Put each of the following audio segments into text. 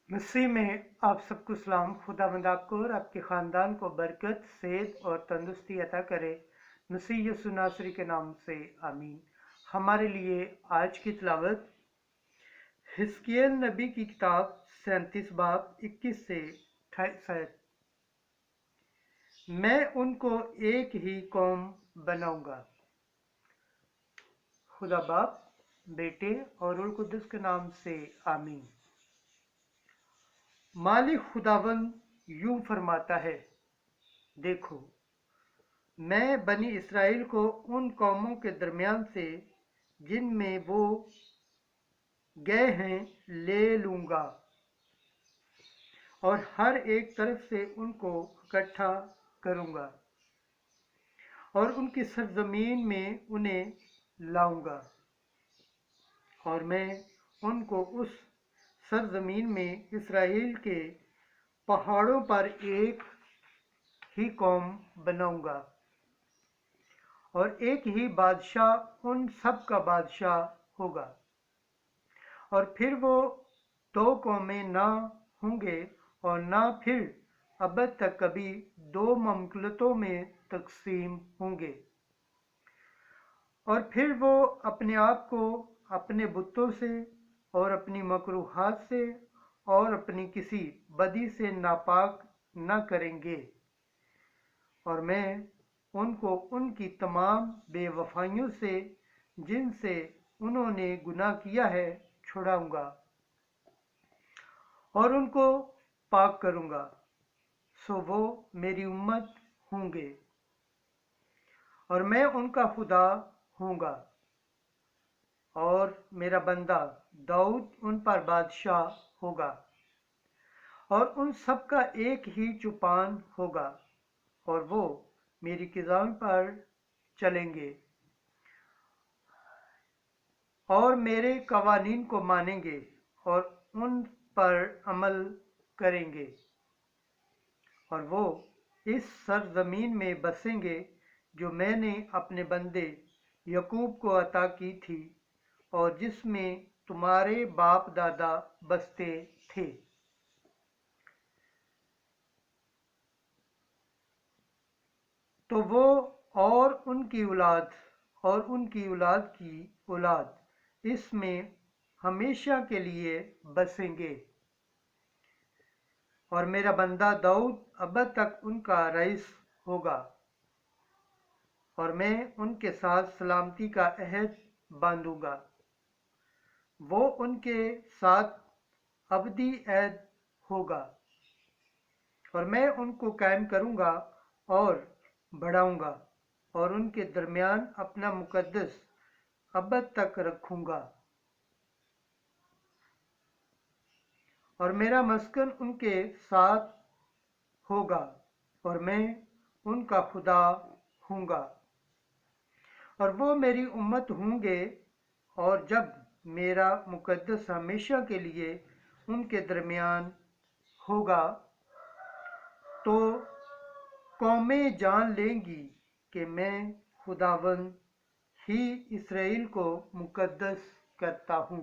मसीह में आप सबको सलाम। खुदावंद आपको और आपके ख़ानदान को बरकत, सेहत और तंदुरुस्ती अता करे। मसीह यीशु नासरी के नाम से आमीन। हमारे लिए आज की तिलावत हिजकिय्याह नबी की किताब 37 बाब 21 से 28 आयत। मैं उनको एक ही कौम बनाऊंगा। खुदा बाप, बेटे और रूह कुद्दुस के नाम से आमीन। मालिक खुदावंद यूं फरमाता है, देखो, मैं बनी इसराइल को उन कौमों के दरमियान से जिनमें वो गए हैं ले लूंगा और हर एक तरफ से उनको इकट्ठा करूंगा और उनकी सरजमीन में उन्हें लाऊंगा और मैं उनको उस सरजमीन में इसराइल के पहाड़ों पर एक ही कौम बनाऊंगा और एक ही बादशाह उन सब का बादशाह होगा। और फिर वो दो कौमें ना होंगे और ना फिर अब तक कभी दो ममलकतों में तकसीम होंगे। और फिर वो अपने आप को अपने बुतों से और अपनी मकरूहात से और अपनी किसी बदी से नापाक न करेंगे और मैं उनको उनकी तमाम बेवफाइयों से जिनसे उन्होंने गुनाह किया है छुड़ाऊंगा और उनको पाक करूंगा, सो वो मेरी उम्मत होंगे और मैं उनका खुदा होऊंगा और मेरा बंदा दाऊद उन पर बादशाह होगा और उन सब का एक ही चुपान होगा और वो मेरी किताब पर चलेंगे और मेरे कवानीन को मानेंगे और उन पर अमल करेंगे और वो इस सरजमीन में बसेंगे जो मैंने अपने बंदे यकूब को अता की थी और जिसमें तुम्हारे बाप दादा बसते थे। तो वो और उनकी औलाद और उनकी औलाद की औलाद इसमें हमेशा के लिए बसेंगे और मेरा बंदा दाऊद अब तक उनका रईस होगा और मैं उनके साथ सलामती का अहद बांधूंगा। वो उनके साथ अबदी अहद होगा और मैं उनको कायम करूंगा और बढ़ाऊंगा और उनके दरमियान अपना मुकद्दस अब तक रखूंगा और मेरा मस्कन उनके साथ होगा और मैं उनका खुदा हूँगा और वो मेरी उम्मत होंगे। और जब मेरा मुकद्दस हमेशा के लिए उनके दरमियान होगा तो कौमें जान लेंगी कि मैं खुदावंद ही इसराइल को मुकद्दस करता हूँ।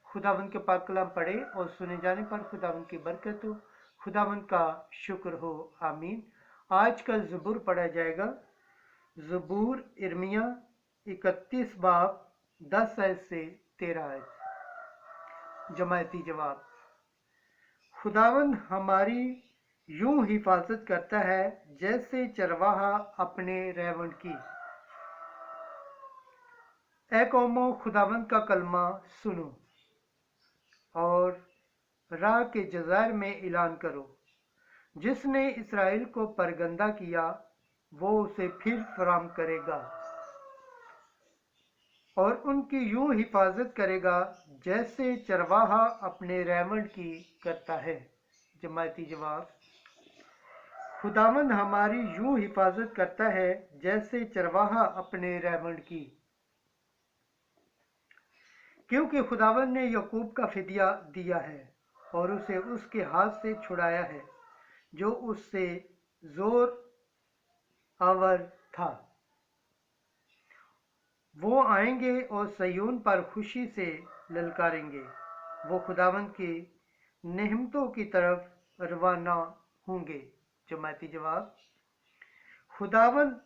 खुदावंद के पाक कलाम पढ़े और सुने जाने पर खुदावंद की बरकत हो, खुदावंद का शुक्र हो। आमीन। आज का ज़बूर पढ़ा जाएगा। ज़बूर इर्मिया 31 बाब 10 आयत से 13 आयत। जमायती जवाब। खुदावंद हमारी यूं हिफाजत करता है जैसे चरवाहा अपने रेवंड की। ए कौमों, खुदावंद का कलमा सुनो और राह के जज़ायर में ऐलान करो। जिसने इसराइल को परगंदा किया वो उसे फिर फराम करेगा और उनकी यूं हिफाजत करेगा जैसे चरवाहा अपने रेवंड की करता है। जमायती जवाब। खुदावंद हमारी यूं हिफाजत करता है जैसे चरवाहा अपने रेवंड की, क्योंकि खुदावंद ने यकूब का फिदिया दिया है और उसे उसके हाथ से छुड़ाया है जो उससे जोर आवर था। वो आएंगे और सयून पर खुशी से ललकारेंगे। वो खुदावंद की नेमतों की तरफ रवाना होंगे। जमाती जवाब, खुदावंद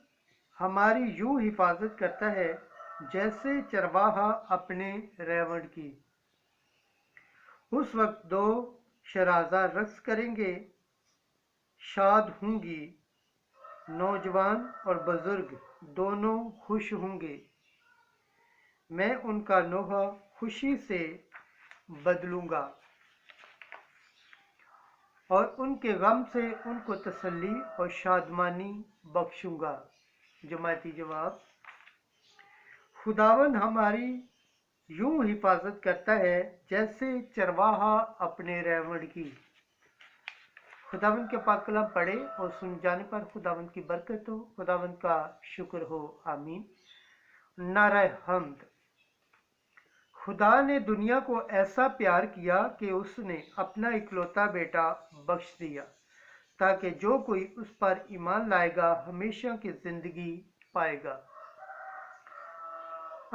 हमारी यूं हिफाजत करता है जैसे चरवाहा अपने रेवड़ की। उस वक्त दो शराजा रक्स करेंगे, शाद होंगी, नौजवान और बुजुर्ग दोनों खुश होंगे। मैं उनका नोहा खुशी से बदलूंगा और उनके गम से उनको तसल्ली और शादमानी बख्शूंगा। जमाती जवाब, खुदावंद हमारी यूं हिफाजत करता है जैसे चरवाहा अपने रेवड़ की। खुदावंद के पाक कलाम पढ़े और सुन जाने पर खुदावंद की बरकत हो, खुदावंद का शुक्र हो। आमीन। नारा हम्द। खुदा ने दुनिया को ऐसा प्यार किया कि उसने अपना इकलौता बेटा बख्श दिया, ताकि जो कोई उस पर ईमान लाएगा हमेशा की जिंदगी पाएगा।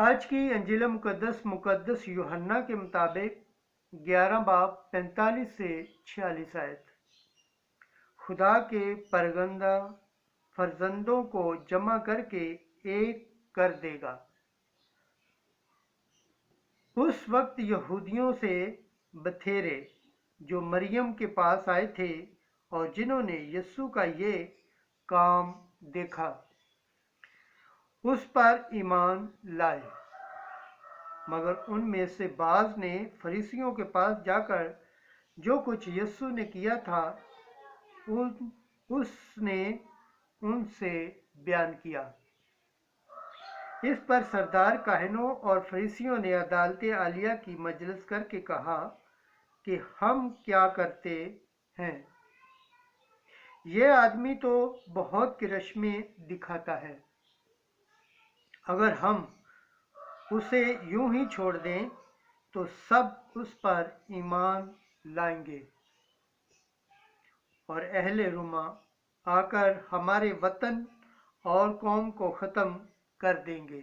आज की अंजील मुकद्दस यूहन्ना के मुताबिक 11 बाब 45 से 46 आयत। खुदा के फर्जंदों को जमा करके एक कर देगा। उस वक्त यहूदियों से बथेरे जो मरियम के पास आए थे और जिन्होंने यीशु का ये काम देखा, उस पर ईमान लाए। मगर उनमें से बाज ने फरीसियों के पास जाकर जो कुछ यीशु ने किया था उसने उनसे बयान किया। इस पर सरदार काहनों और फरीसियों ने अदालत आलिया की मजलिस करके कहा कि हम क्या करते हैं? ये आदमी तो बहुत किरश्मे दिखाता है। अगर हम उसे यूं ही छोड़ दें तो सब उस पर ईमान लाएंगे और अहले रुमा आकर हमारे वतन और कौम को ख़त्म कर देंगे।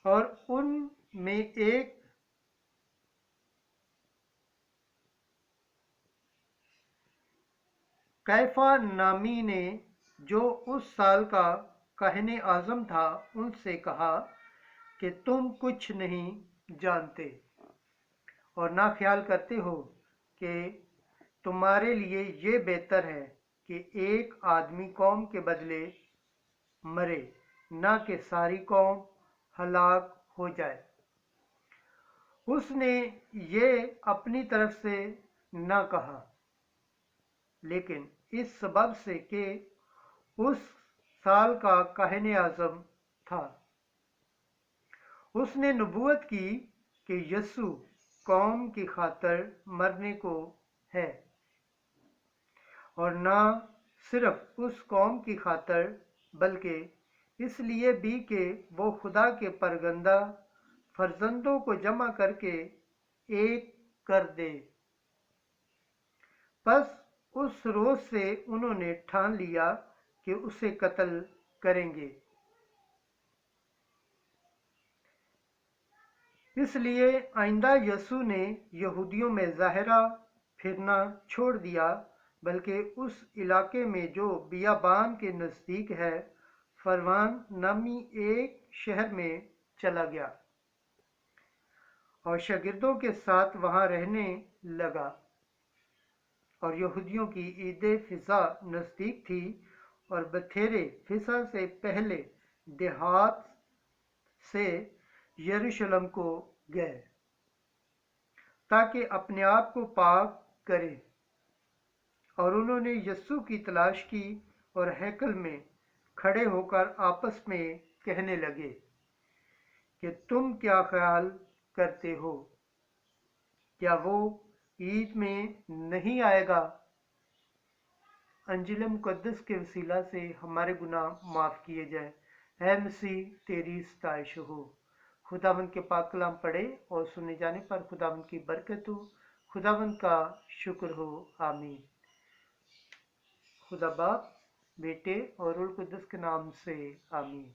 और उन में एक कैफा नामी ने, जो उस साल का काहिने आज़म था, उनसे कहा कि तुम कुछ नहीं जानते और ना ख्याल करते हो कि तुम्हारे लिए ये बेहतर है कि एक आदमी कौम के बदले मरे, ना कि सारी कौम हलाक हो जाए। उसने ये अपनी तरफ से ना कहा, लेकिन इस सबब से कि उस साल का काहिने आज़म था। उसने नबूवत की कि यीशु कौम की खातर मरने को है, और ना सिर्फ उस कौम की खातर बल्कि इसलिए भी कि वो खुदा के परगंदा फर्जंदों को जमा करके एक कर दे। बस उस रोज से उन्होंने ठान लिया कि उसे कत्ल करेंगे। इसलिए आइंदा यीशु ने यहूदियों में ज़ाहिरा फिरना छोड़ दिया, बल्कि उस इलाके में जो बियाबान के नज़दीक है, फरवान नामी एक शहर में चला गया और शागिर्दों के साथ वहां रहने लगा। और यहूदियों की ईद फिसा नज़दीक थी और बथेरे फिसा से पहले देहात से यरूशलेम को गए ताकि अपने आप को पाक करें। और उन्होंने यीशु की तलाश की और हैकल में खड़े होकर आपस में कहने लगे कि तुम क्या ख्याल करते हो? क्या वो ईद में नहीं आएगा? अंजील मुकद्दस के वसीला से हमारे गुनाह माफ़ किए जाए। ऐ मसीह, तेरी सताइश हो। खुदावंद के पाक कलाम पढ़े और सुने जाने पर खुदावंद की बरकत हो, खुदावंद का शुक्र हो। आमीन। खुदा बाप, बेटे और रूह कुद्दस के नाम से आमीन।